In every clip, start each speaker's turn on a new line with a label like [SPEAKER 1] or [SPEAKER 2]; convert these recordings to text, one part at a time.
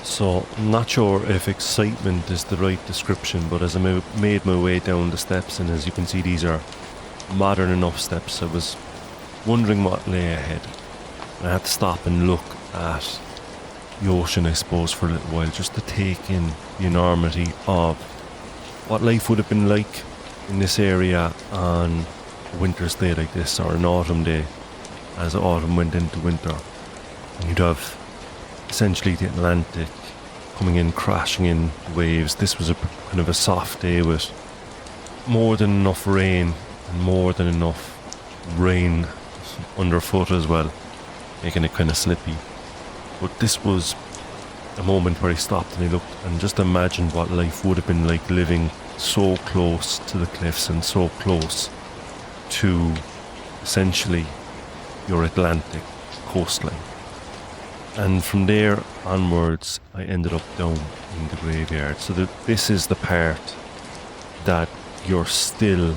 [SPEAKER 1] So, I'm not sure if excitement is the right description, but as I made my way down the steps, and as you can see, these are modern enough steps, I was wondering what lay ahead. I had to stop and look at the ocean, I suppose, for a little while, just to take in the enormity of what life would have been like in this area on a winter's day like this, or an autumn day, as autumn went into winter. And you'd have essentially the Atlantic coming in, crashing in waves. This was a kind of a soft day with more than enough rain and more than enough rain underfoot as well, making it kind of slippy. But this was a moment where I stopped and I looked and just imagined what life would have been like living so close to the cliffs and so close to essentially your Atlantic coastline. And from there onwards, I ended up down in the graveyard. So this is the part that you're still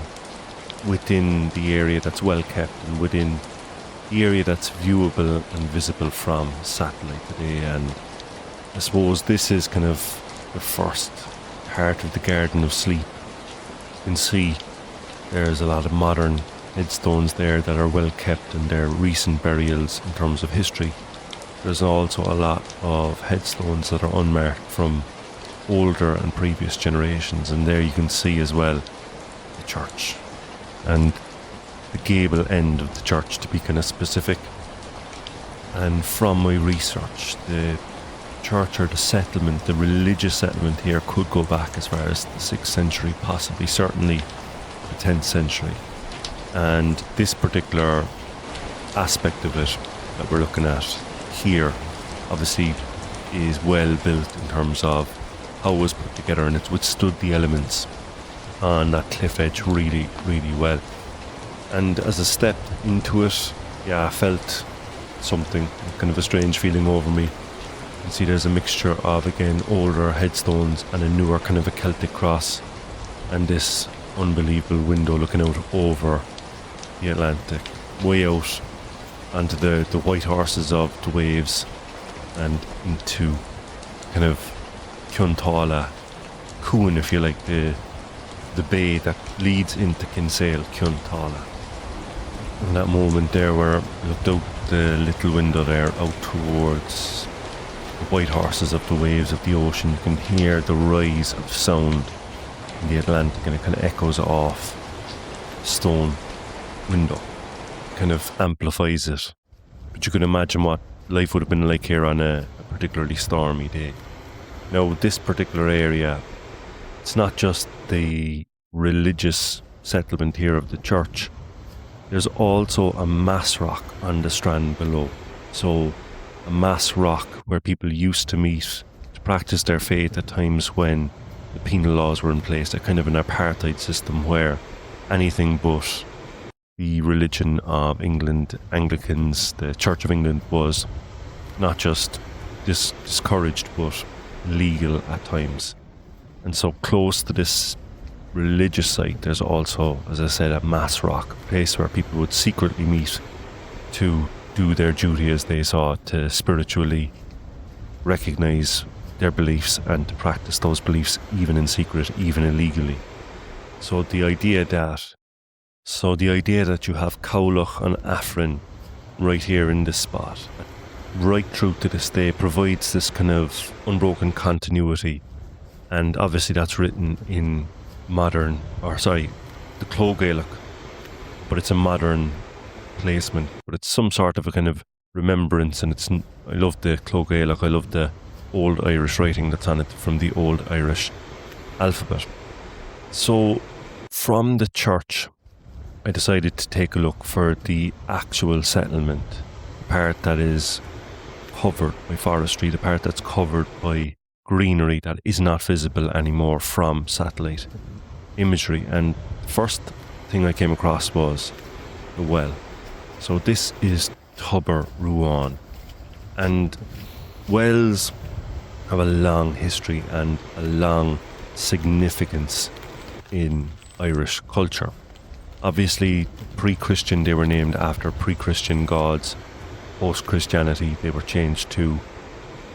[SPEAKER 1] within the area that's well kept and within the area that's viewable and visible from satellite today. And I suppose this is kind of the first part of the Garden of Sleep. You can see there's a lot of modern headstones there that are well kept and they're recent burials in terms of history. There's also a lot of headstones that are unmarked from older and previous generations, and there you can see as well the church and the gable end of the church, to be kind of specific. And from my research, the church or the settlement, the religious settlement here could go back as far as the 6th century, possibly certainly the 10th century. And this particular aspect of it that we're looking at here obviously is well built in terms of how it was put together, and it's withstood the elements on that cliff edge really, really well. And as I stepped into it, I felt something, kind of a strange feeling over me. You can see there's a mixture of, again, older headstones and a newer kind of a Celtic cross, and this unbelievable window looking out over the Atlantic, way out onto the white horses of the waves and into kind of Cuntala, Cuan, if you like, the bay that leads into Kinsale, Cuntala. In that moment there where I looked out the little window there out towards the white horses of the waves of the ocean, you can hear the rise of sound in the Atlantic, and it kind of echoes off the stone window, kind of amplifies it. But you can imagine what life would have been like here on a particularly stormy day. Now, this particular area, it's not just the religious settlement here of the church. There's also a mass rock on the strand below. So a mass rock where people used to meet to practice their faith at times when the penal laws were in place, a kind of an apartheid system where anything but the religion of England, Anglicans, the Church of England, was not just discouraged but legal at times. And so close to this religious site, there's also, as I said, a mass rock, a place where people would secretly meet to do their duty as they saw it, to spiritually recognise their beliefs and to practice those beliefs even in secret, even illegally. So the idea that you have Cowloch and Afrin right here in this spot, right through to this day, provides this kind of unbroken continuity. And obviously that's written in the Clo Gaelic, but it's a modern placement, but it's some sort of a kind of remembrance, and I love the Clo Gaelic, I love the Old Irish writing that's on it from the Old Irish alphabet. So from the church, I decided to take a look for the actual settlement, the part that is covered by forestry, the part that's covered by greenery that is not visible anymore from satellite imagery. And the first thing I came across was the well. So this is Tubber Ruan, and wells have a long history and a long significance in Irish culture. Obviously, pre-Christian, they were named after pre-Christian gods. Post-Christianity, they were changed to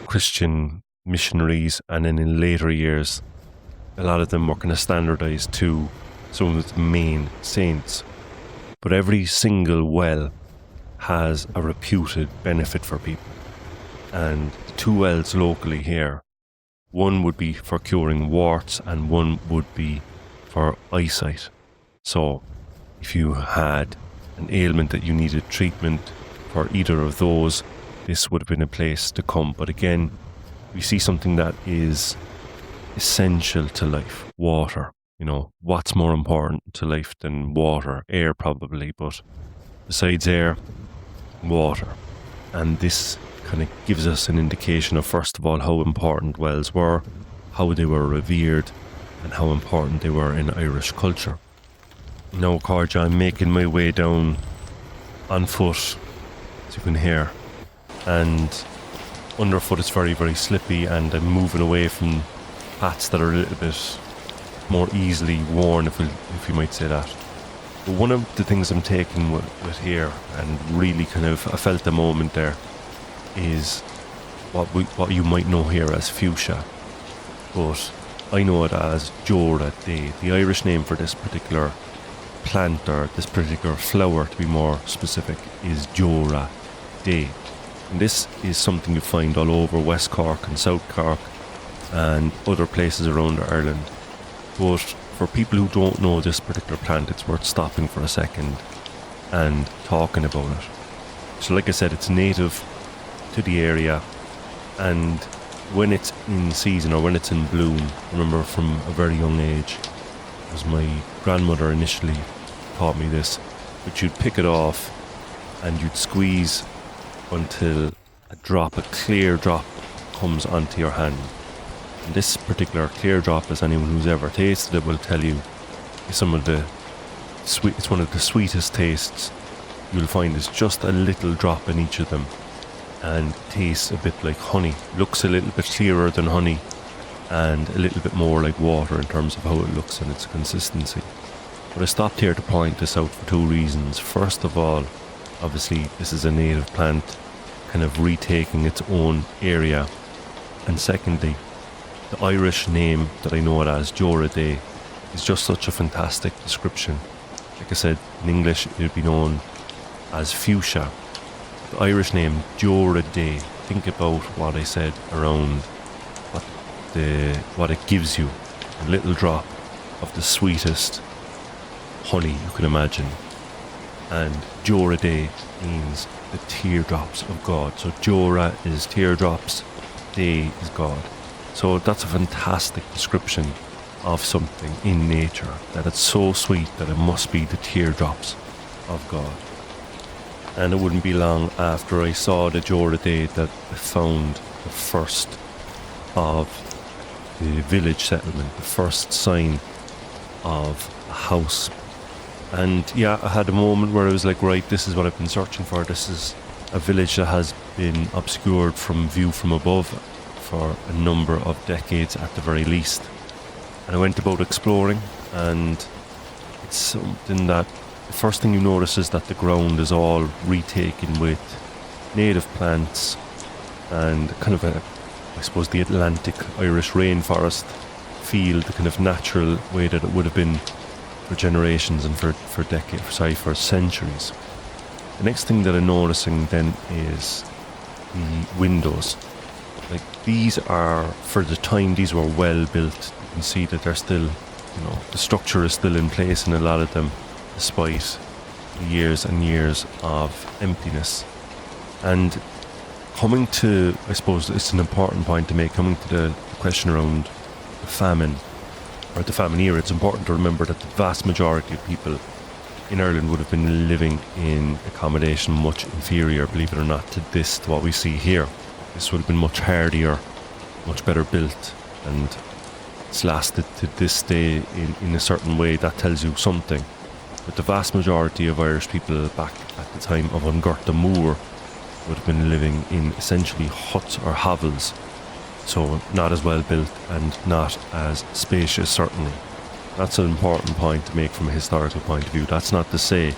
[SPEAKER 1] Christian missionaries, and then in later years, a lot of them were kind of standardized to some of the main saints. But every single well has a reputed benefit for people. And the two wells locally here, one would be for curing warts and one would be for eyesight. So if you had an ailment that you needed treatment for either of those, this would have been a place to come. But again, we see something that is essential to life: water. What's more important to life than water? Air, probably, but besides air, water. And this kind of gives us an indication of, first of all, how important wells were, how they were revered, and how important they were in Irish culture. Now, Corja, I'm making my way down on foot, as you can hear, and underfoot it's very, very slippy, and I'm moving away from paths that are a little bit more easily worn, if you might say that. But one of the things I'm taking with here, and really kind of I felt the moment there, is what you might know here as fuchsia, but I know it as Jora Day. The Irish name for this particular plant, or this particular flower to be more specific, is Jora Day. And this is something you find all over West Cork and South Cork and other places around Ireland. But for people who don't know this particular plant, it's worth stopping for a second and talking about it. So like I said, it's native to the area, and when it's in season or when it's in bloom, I remember from a very young age, it was my grandmother initially taught me this, but you'd pick it off and you'd squeeze until a clear drop comes onto your hand. And this particular clear drop, as anyone who's ever tasted it will tell you, is it's one of the sweetest tastes you'll find. Is just a little drop in each of them, and tastes a bit like honey. Looks a little bit clearer than honey, and a little bit more like water in terms of how it looks and its consistency. But I stopped here to point this out for two reasons. First of all, obviously this is a native plant kind of retaking its own area, and secondly, the Irish name that I know it as, Jora Day, is just such a fantastic description. Like I said, in English it would be known as fuchsia. The Irish name, Jora Day, think about what I said around what it gives you. A little drop of the sweetest honey you can imagine. And Jora Day means the teardrops of God. So Jora is teardrops, Day is God. So that's a fantastic description of something in nature, that it's so sweet that it must be the teardrops of God. And it wouldn't be long after I saw the Jora Day that I found the first of the village settlement, the first sign of a house. And yeah, I had a moment where I was like, right, this is what I've been searching for. This is a village that has been obscured from view from above for a number of decades at the very least. And I went about exploring, and it's something that the first thing you notice is that the ground is all retaken with native plants and kind of I suppose the Atlantic Irish rainforest feel, the kind of natural way that it would have been for generations and for centuries. The next thing that I'm noticing then is the windows. Like, these are, for the time, these were well built. You can see that they're still, the structure is still in place in a lot of them, despite years and years of emptiness. And coming to, I suppose it's an important point to make, coming to the question around the famine, or the famine era, it's important to remember that the vast majority of people in Ireland would have been living in accommodation much inferior, believe it or not, to what we see here. This would have been much hardier, much better built, and it's lasted to this day in a certain way. That tells you something. But the vast majority of Irish people back at the time of Ungurta Moor would have been living in essentially huts or hovels, so not as well built and not as spacious, certainly. That's an important point to make from a historical point of view. That's not to say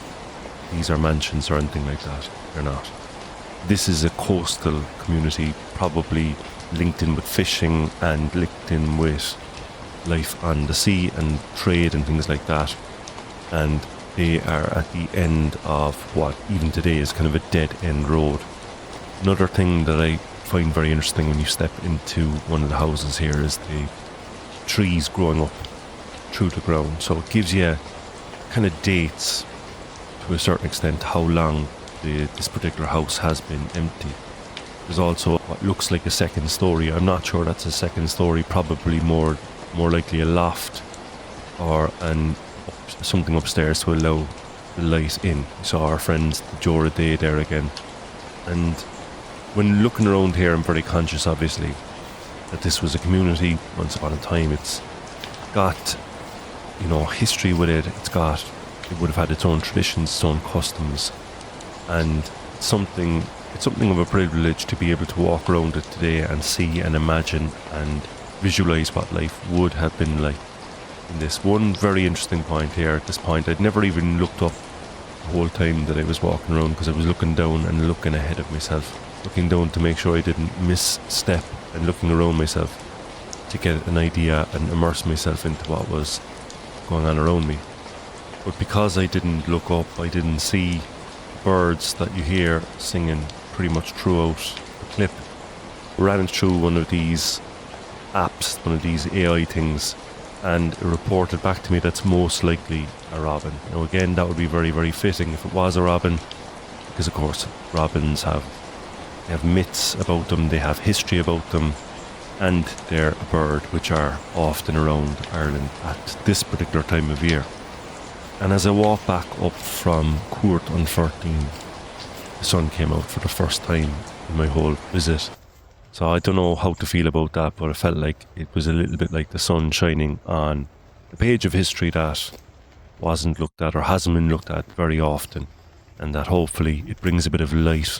[SPEAKER 1] these are mansions or anything like that. They're not. This is a coastal community, probably linked in with fishing and linked in with life on the sea and trade and things like that. And they are at the end of what even today is kind of a dead end road. Another thing that I find very interesting when you step into one of the houses here is the trees growing up through the ground. So it gives you kind of dates to a certain extent how long this particular house has been empty. There's also what looks like a second story. I'm not sure that's a second story, probably more likely a loft or something upstairs to allow the light in. We saw our friends the Jora Day there again. And when looking around here, I'm very conscious obviously that this was a community once upon a time. It's got, history with it. It would have had its own traditions, its own customs, and it's something of a privilege to be able to walk around it today and see and imagine and visualize what life would have been like in this. One very interesting point here at this point, I'd never even looked up the whole time that I was walking around because I was looking down and looking ahead of myself, looking down to make sure I didn't misstep and looking around myself to get an idea and immerse myself into what was going on around me. But because I didn't look up, I didn't see birds that you hear singing pretty much throughout the clip. We ran through one of these apps, one of these AI things, and it reported back to me that's most likely a robin. Now again, that would be very, very fitting if it was a robin, because of course robins have myths about them, they have history about them, and they're a bird which are often around Ireland at this particular time of year. And as I walked back up from Courtaparteen, the sun came out for the first time in my whole visit. So I don't know how to feel about that, but I felt like it was a little bit like the sun shining on a page of history that wasn't looked at or hasn't been looked at very often, and that hopefully it brings a bit of light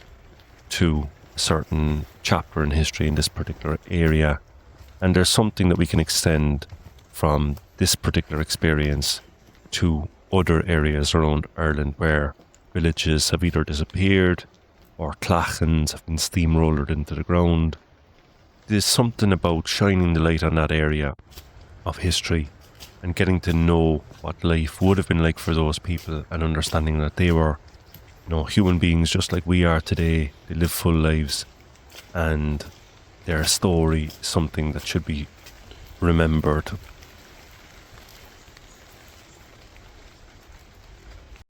[SPEAKER 1] to a certain chapter in history in this particular area. And there's something that we can extend from this particular experience to other areas around Ireland where villages have either disappeared or clachans have been steamrollered into the ground. There's something about shining the light on that area of history and getting to know what life would have been like for those people and understanding that they were, human beings just like we are today. They live full lives and their story is something that should be remembered